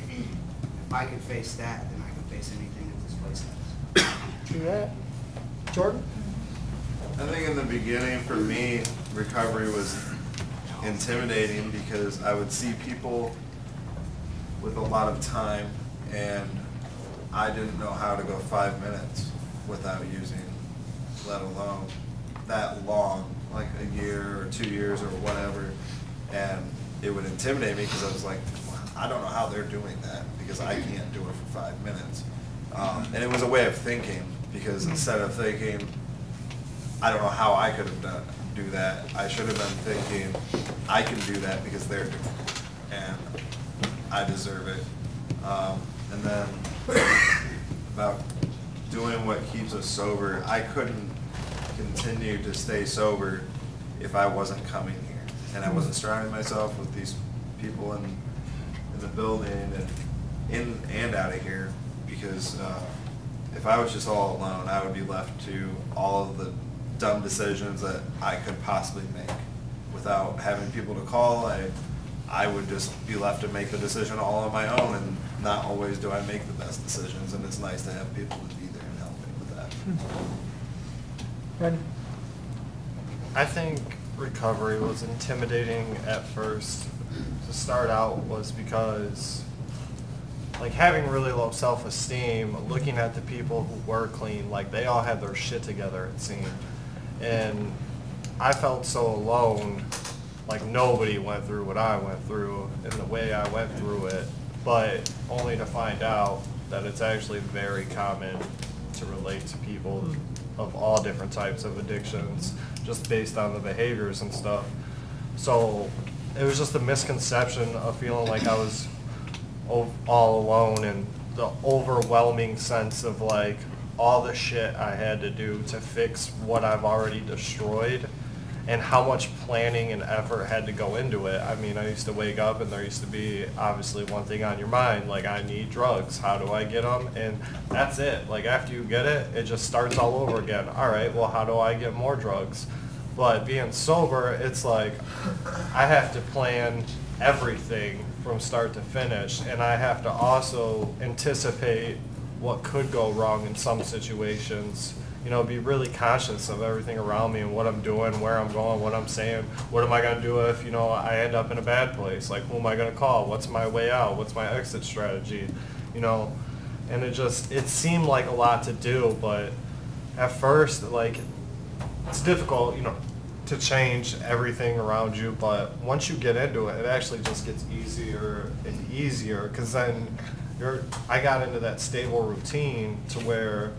And if I can face that, then I can face anything that this place has. Do that. Jordan? I think in the beginning for me, recovery was intimidating because I would see people with a lot of time and I didn't know how to go 5 minutes without using, let alone that long, like a year or 2 years or whatever. And it would intimidate me because I was like, I don't know how they're doing that because I can't do it for 5 minutes. And it was a way of thinking because instead of thinking, I don't know how I could have do that, I should have been thinking, I can do that because they're doing it. And I deserve it. And then about doing what keeps us sober, I couldn't continue to stay sober if I wasn't coming here. And I wasn't surrounding myself with these people in the building and in and out of here because if I was just all alone, I would be left to all of the dumb decisions that I could possibly make. Without having people to call, I would just be left to make the decision all on my own, and not always do I make the best decisions, and it's nice to have people to be there and help me with that. Brendan? I think recovery was intimidating at first. To start out was because like having really low self-esteem, looking at the people who were clean, like they all had their shit together it seemed. And I felt so alone, like nobody went through what I went through in the way I went through it, but only to find out that it's actually very common to relate to people of all different types of addictions, just based on the behaviors and stuff. So it was just a misconception of feeling like I was all alone, and the overwhelming sense of like all the shit I had to do to fix what I've already destroyed, and how much planning and effort had to go into it. I mean, I used to wake up and there used to be obviously one thing on your mind, like I need drugs, how do I get them? And that's it. Like after you get it, it just starts all over again. All right, well, how do I get more drugs? But being sober, it's like I have to plan everything from start to finish, and I have to also anticipate what could go wrong in some situations. You know, be really conscious of everything around me and what I'm doing, where I'm going, what I'm saying. What am I going to do if, you know, I end up in a bad place? Like, who am I going to call? What's my way out? What's my exit strategy? You know, and it seemed like a lot to do, but at first, like, it's difficult, you know, to change everything around you, but once you get into it, it actually just gets easier and easier, because then I got into that stable routine to where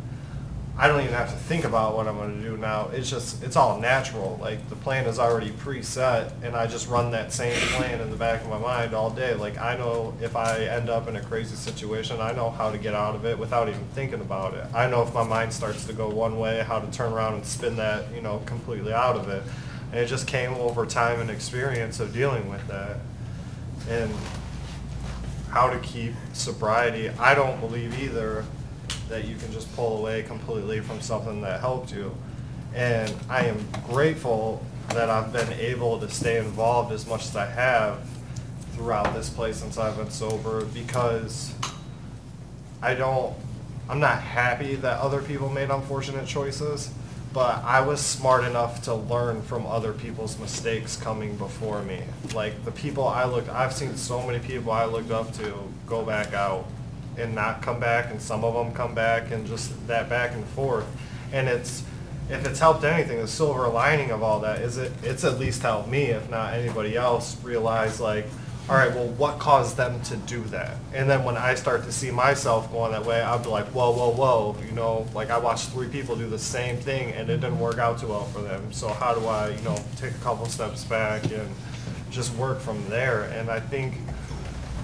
I don't even have to think about what I'm going to do now. It's all natural. Like the plan is already preset, and I just run that same plan in the back of my mind all day. Like I know if I end up in a crazy situation, I know how to get out of it without even thinking about it. I know if my mind starts to go one way, how to turn around and spin that, you know, completely out of it. And it just came over time and experience of dealing with that. And how to keep sobriety. I don't believe either that you can just pull away completely from something that helped you. And I am grateful that I've been able to stay involved as much as I have throughout this place since I've been sober, because I'm not happy that other people made unfortunate choices, but I was smart enough to learn from other people's mistakes coming before me. Like the people I've seen so many people I looked up to go back out and not come back, and some of them come back, and just that back and forth. And if it's helped anything, the silver lining of all that is it's at least helped me, if not anybody else, realize like, all right, well, what caused them to do that? And then when I start to see myself going that way, I'll be like, whoa, you know, like I watched 3 people do the same thing and it didn't work out too well for them. So how do I, you know, take a couple steps back and just work from there? And I think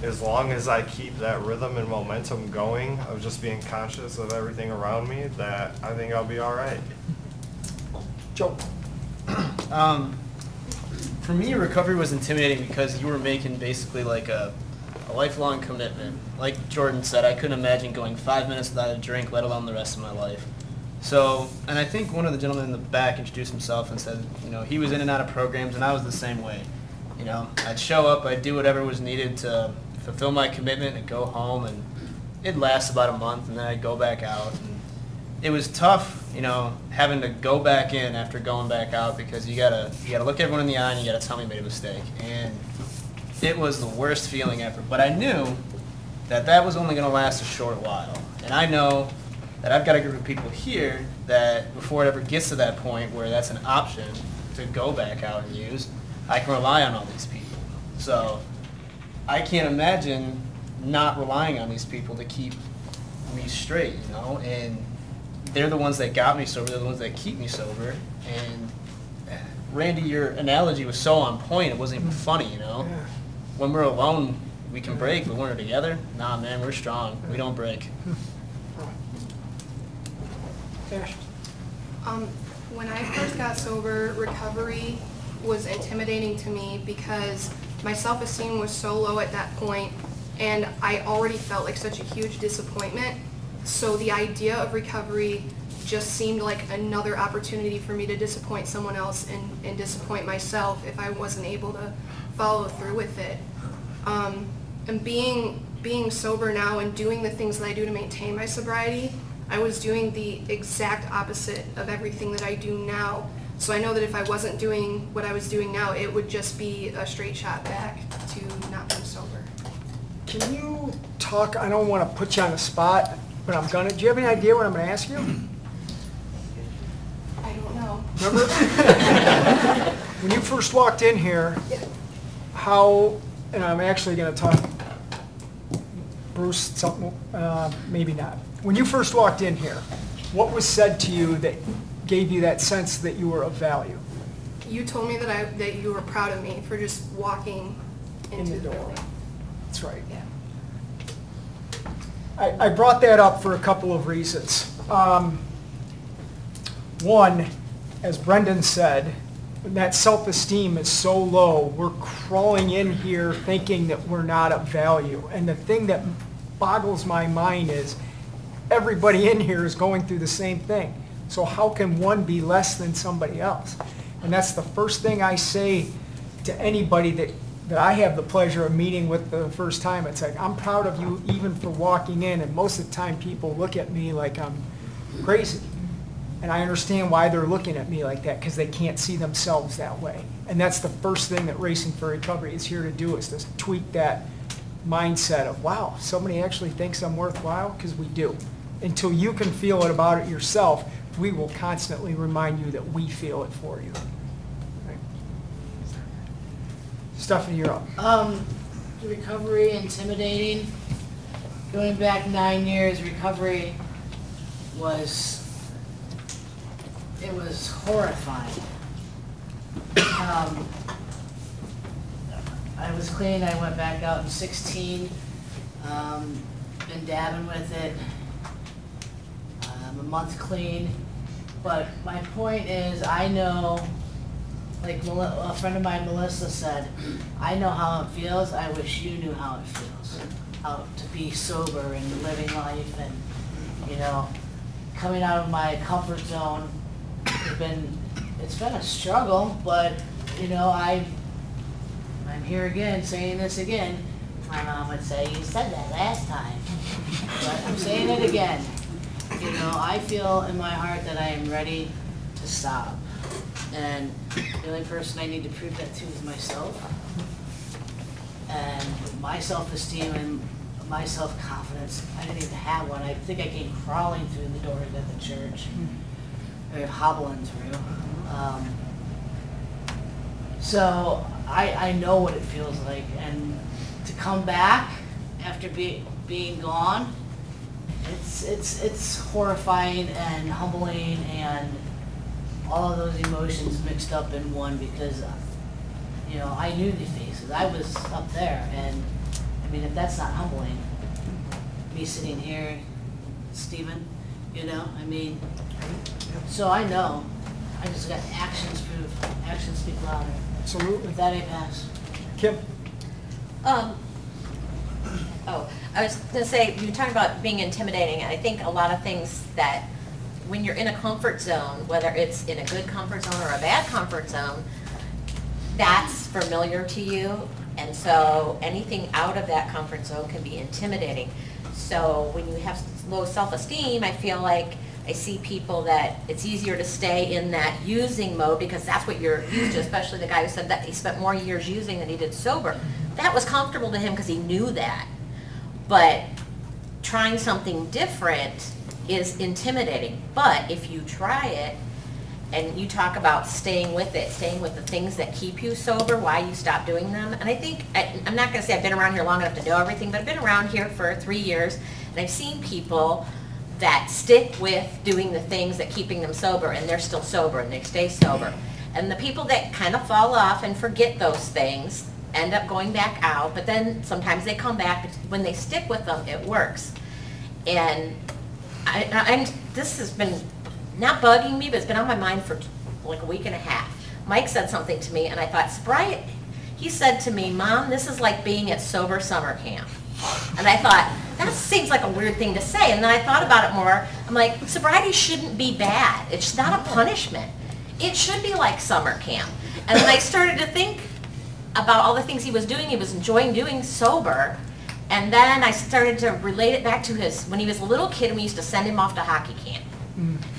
as long as I keep that rhythm and momentum going of just being conscious of everything around me, that I think I'll be all right. Joe. For me, recovery was intimidating because you were making basically like a lifelong commitment. Like Jordan said, I couldn't imagine going 5 minutes without a drink, let alone the rest of my life. So, and I think one of the gentlemen in the back introduced himself and said, you know, he was in and out of programs, and I was the same way. You know, I'd show up, I'd do whatever was needed to fulfill my commitment and go home, and it'd last about a month, and then I'd go back out. And it was tough, you know, having to go back in after going back out, because you gotta look everyone in the eye and you gotta tell me you made a mistake. And it was the worst feeling ever. But I knew that that was only gonna last a short while. And I know that I've got a group of people here that before it ever gets to that point where that's an option to go back out and use, I can rely on all these people. So I can't imagine not relying on these people to keep me straight, you know, and they're the ones that got me sober, they're the ones that keep me sober. And Randy, your analogy was so on point, it wasn't even funny, you know. Yeah. When we're alone, we can break, but when we're together, nah man, we're strong, we don't break. When I first got sober, recovery was intimidating to me because my self-esteem was so low at that point, and I already felt like such a huge disappointment. So the idea of recovery just seemed like another opportunity for me to disappoint someone else and disappoint myself if I wasn't able to follow through with it. And being sober now and doing the things that I do to maintain my sobriety, I was doing the exact opposite of everything that I do now. So I know that if I wasn't doing what I was doing now, it would just be a straight shot back to not being sober. Can you talk, I don't want to put you on the spot, but I'm gonna, do you have any idea what I'm gonna ask you? I don't know. Remember? When you first walked in here, how, and I'm actually gonna talk, Bruce, something, maybe not. When you first walked in here, what was said to you that gave you that sense that you were of value? You told me that you were proud of me for just walking into the door. That's right. Yeah. I brought that up for a couple of reasons. One, as Brendan said, when that self-esteem is so low, we're crawling in here thinking that we're not of value. And the thing that boggles my mind is everybody in here is going through the same thing. So how can one be less than somebody else? And that's the first thing I say to anybody that I have the pleasure of meeting with the first time. It's like, I'm proud of you even for walking in, and most of the time people look at me like I'm crazy. And I understand why they're looking at me like that, because they can't see themselves that way. And that's the first thing that Racing for Recovery is here to do, is to tweak that mindset of, wow, somebody actually thinks I'm worthwhile, because we do. Until you can feel it about it yourself, we will constantly remind you that we feel it for you. Right. Stephanie, you're up. Recovery, intimidating. Going back 9 years, recovery was horrifying. I was clean, I went back out in 16, been dabbing with it, a month clean, but my point is, I know, like a friend of mine, Melissa, said, I know how it feels, I wish you knew how it feels, how to be sober and living life, and, you know, coming out of my comfort zone. It's been a struggle, but you know, I'm here again saying this again. My mom would say, you said that last time, but I'm saying it again. You know, I feel in my heart that I am ready to stop, and the only person I need to prove that to is myself, and my self-esteem and my self-confidence. I didn't even have one. I think I came crawling through the doors at the church. Or hobbling through. So I know what it feels like, and to come back after being gone, it's horrifying and humbling and all of those emotions mixed up in one, because you know, I knew the faces. I was up there, and I mean, if that's not humbling, me sitting here, Stephen, you know, I mean, so I know I just got actions proof. Actions speak louder. Absolutely. With that, I pass. Kim? I was going to say, you were talking about being intimidating, and I think a lot of things that when you're in a comfort zone, whether it's in a good comfort zone or a bad comfort zone, that's familiar to you, and so anything out of that comfort zone can be intimidating. So when you have low self-esteem, I feel like I see people that it's easier to stay in that using mode because that's what you're used to, especially the guy who said that he spent more years using than he did sober. That was comfortable to him because he knew that. But trying something different is intimidating. But if you try it and you talk about staying with it, staying with the things that keep you sober, why you stop doing them. And I think, I'm not going to say I've been around here long enough to know everything, but I've been around here for 3 years, and I've seen people that stick with doing the things that keeping them sober, and they're still sober, and they stay sober. And the people that kind of fall off and forget those things end up going back out, but then sometimes they come back, but when they stick with them, it works. And this has been not bugging me, but it's been on my mind for like a week and a half. Mike said something to me, and I thought, sobriety, he said to me, Mom, this is like being at sober summer camp. And I thought, that seems like a weird thing to say. And then I thought about it more. I'm like, sobriety shouldn't be bad. It's not a punishment. It should be like summer camp. And then I started to think about all the things he was doing. He was enjoying doing sober. And then I started to relate it back to when he was a little kid and we used to send him off to hockey camp.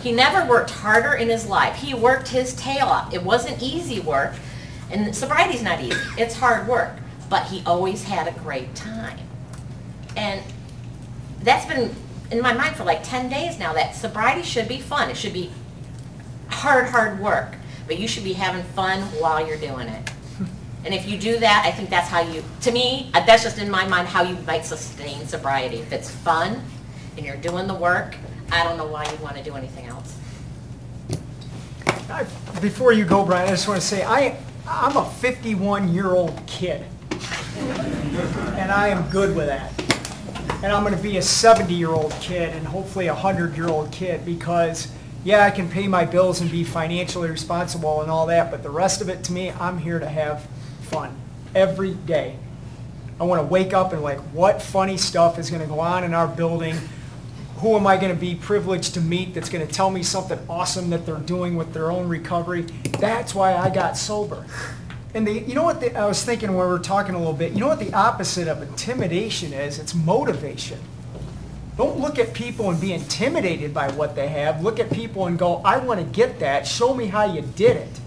He never worked harder in his life. He worked his tail off. It wasn't easy work. And sobriety's not easy. It's hard work. But he always had a great time. And that's been in my mind for like 10 days now, that sobriety should be fun. It should be hard work. But you should be having fun while you're doing it. And if you do that, I think that's how you, to me, that's just in my mind how you might sustain sobriety. If it's fun and you're doing the work, I don't know why you'd want to do anything else. Before you go, Brian, I just want to say I'm a 51-year-old kid. And I am good with that. And I'm going to be a 70-year-old kid and hopefully a 100-year-old kid because, yeah, I can pay my bills and be financially responsible and all that, but the rest of it, to me, I'm here to have fun every day. I want to wake up and like, what funny stuff is going to go on in our building? Who am I going to be privileged to meet that's going to tell me something awesome that they're doing with their own recovery? That's why I got sober. And you know what I was thinking when we were talking a little bit, you know what the opposite of intimidation is? It's motivation. Don't look at people and be intimidated by what they have. Look at people and go, I want to get that. Show me how you did it.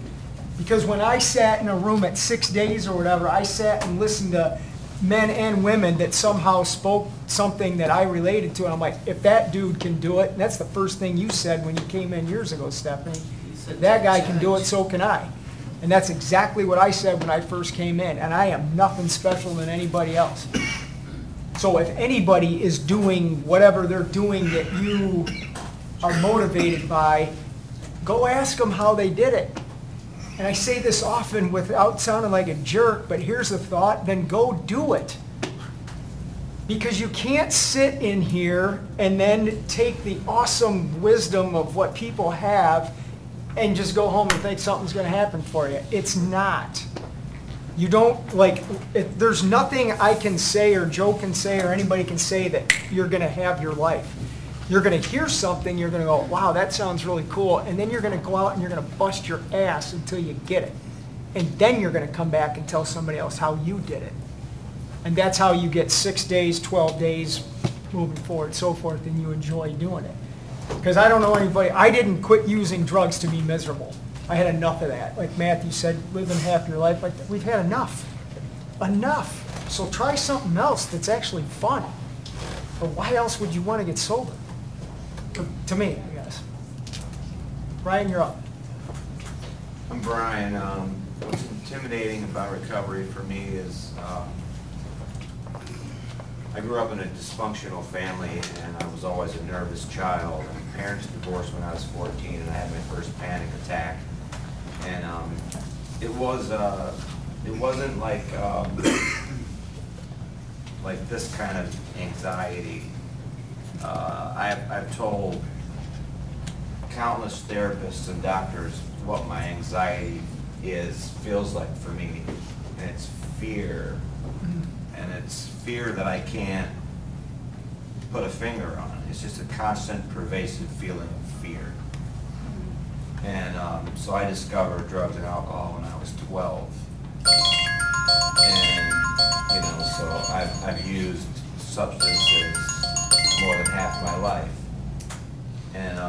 Because when I sat in a room at 6 days or whatever, I sat and listened to men and women that somehow spoke something that I related to. And I'm like, if that dude can do it, and that's the first thing you said when you came in years ago, Stephanie, if that guy can do it, so can I. And that's exactly what I said when I first came in. And I am nothing special than anybody else. So if anybody is doing whatever they're doing that you are motivated by, go ask them how they did it. And I say this often without sounding like a jerk, but here's the thought, then go do it. Because you can't sit in here and then take the awesome wisdom of what people have and just go home and think something's going to happen for you. It's not. You don't, there's nothing I can say or Joe can say or anybody can say that you're going to have your life. You're going to hear something, you're going to go, wow, that sounds really cool, and then you're going to go out and you're going to bust your ass until you get it. And then you're going to come back and tell somebody else how you did it. And that's how you get 6 days, 12 days, moving forward, so forth, and you enjoy doing it. Because I don't know anybody, I didn't quit using drugs to be miserable. I had enough of that. Like Matthew said, living half your life, we've had enough. Enough. So try something else that's actually fun. Or why else would you want to get sober? To me, I guess. Brian, you're up. I'm Brian. What's intimidating about recovery for me is I grew up in a dysfunctional family and I was always a nervous child. My parents divorced when I was 14 and I had my first panic attack. And it wasn't like this kind of anxiety. I've told countless therapists and doctors what my anxiety feels like for me. And it's fear. And it's fear that I can't put a finger on. It's just a constant, pervasive feeling of fear. And so I discovered drugs and alcohol when I was 12. And, you know, so I've used substances more than half my life. And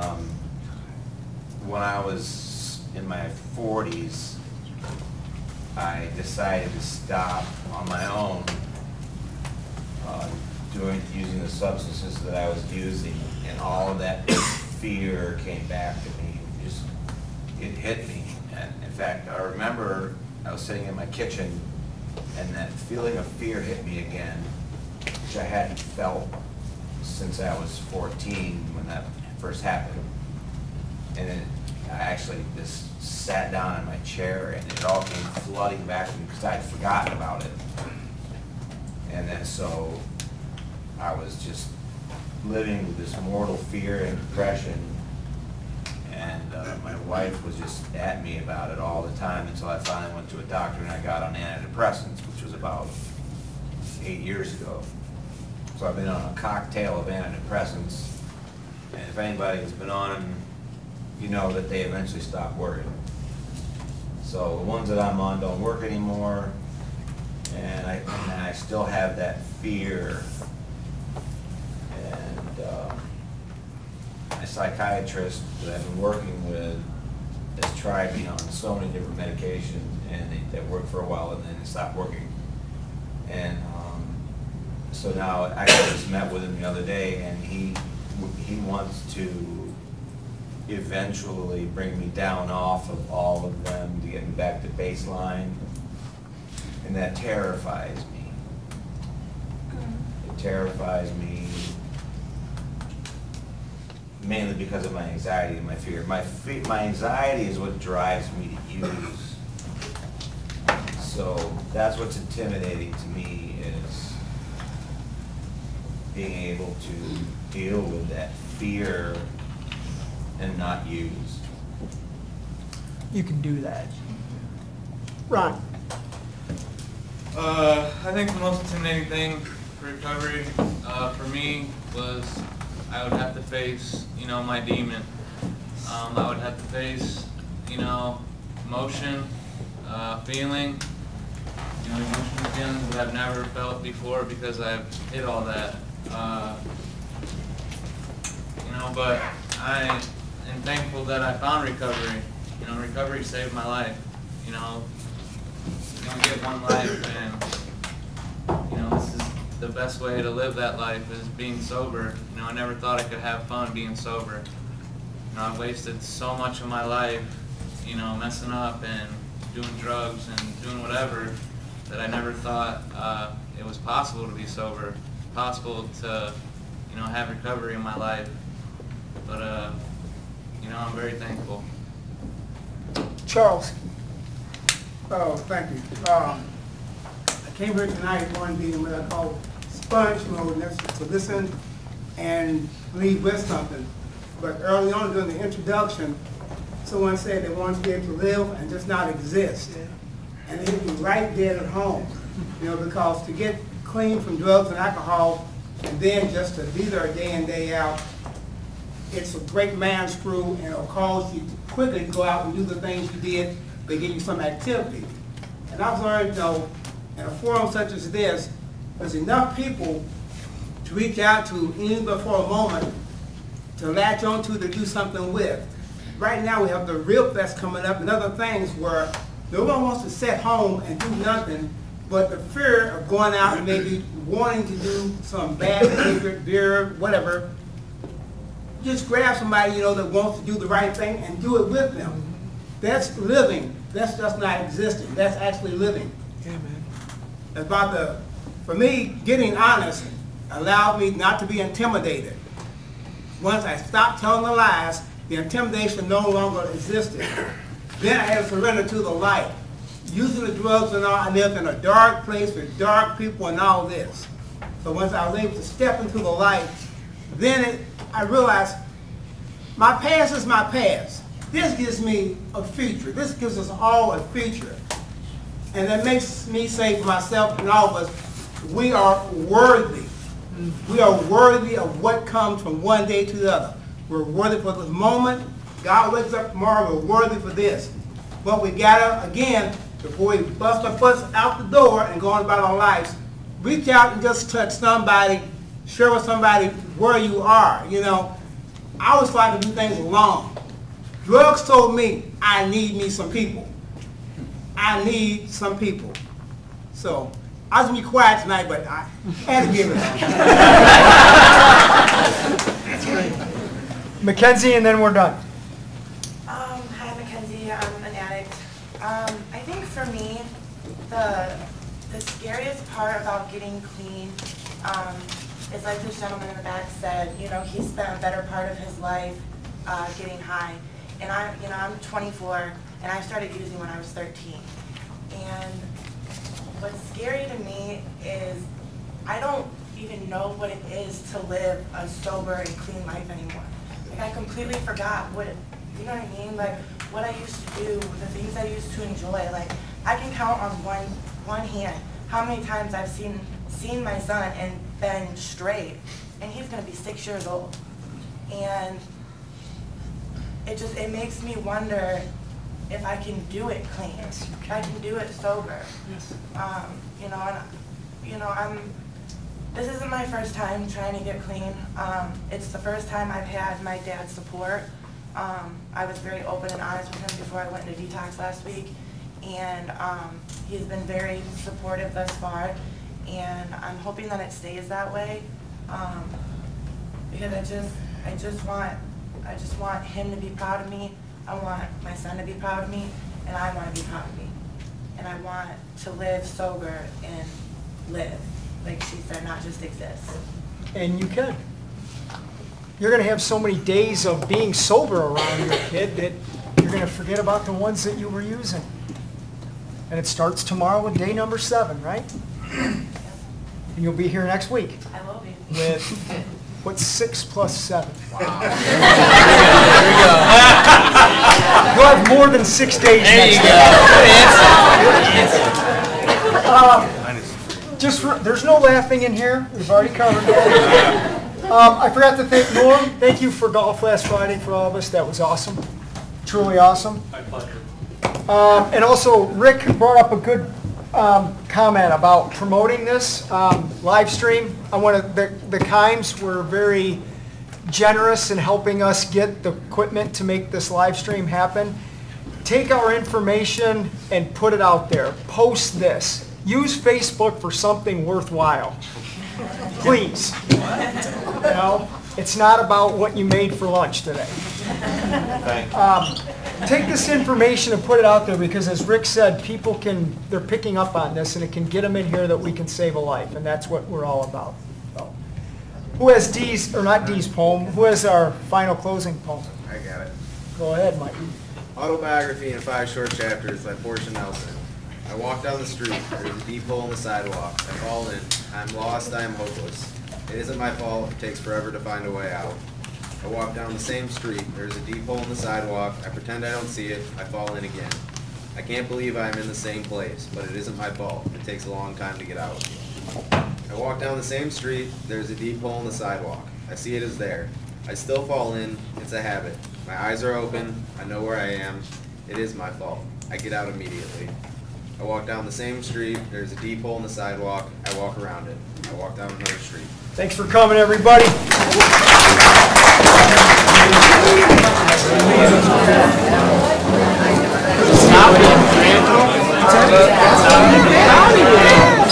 when I was in my 40s, I decided to stop on my own using the substances that I was using, and all of that fear came back to me. It hit me. And in fact, I remember I was sitting in my kitchen and that feeling of fear hit me again, which I hadn't felt since I was 14 when that first happened. And then I actually just sat down in my chair and it all came flooding back to me because I'd forgotten about it. And then so I was just living with this mortal fear and depression. And my wife was just at me about it all the time until I finally went to a doctor and I got on antidepressants, which was about 8 years ago. So I've been on a cocktail of antidepressants, and if anybody has been on them, you know that they eventually stop working. So the ones that I'm on don't work anymore, and I still have that fear. And my psychiatrist that I've been working with has tried me on so many different medications, and they worked for a while and then they stopped working. And so now I just met with him the other day, and he wants to eventually bring me down off of all of them to get me back to baseline, and that terrifies me. It terrifies me mainly because of my anxiety and my fear. My anxiety is what drives me to use. So that's what's intimidating to me, is being able to deal with that fear and not use. You can do that. Ron. I think the most intimidating thing for recovery for me was I would have to face, my demon. I would have to face, emotion, feeling, emotional feelings that I've never felt before because I've hit all that. But I am thankful that I found recovery. Recovery saved my life. You only get one life, and this is the best way to live that life is being sober. I never thought I could have fun being sober. I've wasted so much of my life, messing up and doing drugs and doing whatever, that I never thought it was possible to be sober, possible to, have recovery in my life. But, I'm very thankful. Charles. Oh, thank you. I came here tonight wanting to be in what I call sponge mode, and that's to listen and leave with something. But early on during the introduction, someone said they wanted to be able to live and just not exist. And they hit me right dead at home. Because to get clean from drugs and alcohol and then just to be there day in, day out, it's a great man screw, and it'll cause you to quickly go out and do the things you did. They give you some activity. And I've learned, in a forum such as this, there's enough people to reach out to even for a moment to latch onto to do something with. Right now we have the Real Fest coming up and other things where no one wants to sit home and do nothing, but the fear of going out and maybe wanting to do some bad behavior, beer, whatever, just grab somebody, that wants to do the right thing and do it with them. That's living. That's just not existing. That's actually living. Amen. For me, getting honest allowed me not to be intimidated. Once I stopped telling the lies, the intimidation no longer existed. Then I had to surrender to the light. Using the drugs and all, I lived in a dark place with dark people and all this. So once I was able to step into the light, then I realized My past is my past. This gives me a future. This gives us all a future. And that makes me say for myself and all of us, we are worthy. We are worthy of what comes from one day to the other. We're worthy for this moment. God wakes up tomorrow, we're worthy for this. But we gotta, again, before we bust our butts out the door and go on about our lives, reach out and just touch somebody, share with somebody where you are, you know. I always like to do things alone. Drugs told me I need me some people. I need some people. So, I was going to be quiet tonight, but I had to give it up. That's great. Mackenzie, and then we're done. Hi, Mackenzie. I'm an addict. I think for me, the scariest part about getting clean is like this gentleman in the back said, you know, he spent a better part of his life getting high. And I'm 24, and I started using when I was 13. And what's scary to me is I don't even know what it is to live a sober and clean life anymore. Like, I completely forgot what, you know what I mean? Like, what I used to do, the things I used to enjoy. Like, I can count on one hand how many times I've seen my son and been straight, and he's gonna be 6 years old. And it makes me wonder if I can do it clean, if I can do it sober. This isn't my first time trying to get clean. It's the first time I've had my dad's support. I was very open and honest with him before I went into detox last week, and he's been very supportive thus far, and I'm hoping that it stays that way, because I just want him to be proud of me. I want my son to be proud of me, and I want to be proud of me. And I want to live sober and live, like she said, not just exist. And you can. You're going to have so many days of being sober around your kid that you're going to forget about the ones that you were using. And it starts tomorrow with day number 7, right? And you'll be here next week. I will be. With, what's 6 plus 7? Wow. There we go. You'll have more than 6 days there next week. There's no laughing in here. We've already covered that. I forgot to thank Norm. Thank you for golf last Friday for all of us. That was awesome. Truly awesome. My pleasure. And also, Rick brought up a good comment about promoting this live stream. The Kimes were very generous in helping us get the equipment to make this live stream happen. Take our information and put it out there. Post this. Use Facebook for something worthwhile. Please. You know, it's not about what you made for lunch today. Take this information and put it out there, because as Rick said, they're picking up on this, and it can get them in here that we can save a life, and that's what we're all about. So, who has Dee's, or not Dee's poem, who has our final closing poem? I got it. Go ahead, Mike. Autobiography in 5 short chapters by Portia Nelson. I walk down the street, there's a deep hole in the sidewalk. I fall in, I'm lost, I am hopeless. It isn't my fault, it takes forever to find a way out. I walk down the same street, there's a deep hole in the sidewalk. I pretend I don't see it, I fall in again. I can't believe I am in the same place, but it isn't my fault. It takes a long time to get out. I walk down the same street, there's a deep hole in the sidewalk. I see it is there. I still fall in, it's a habit. My eyes are open, I know where I am. It is my fault. I get out immediately. I walk down the same street, there's a deep hole in the sidewalk. I walk around it. I walk down another street. Thanks for coming, everybody.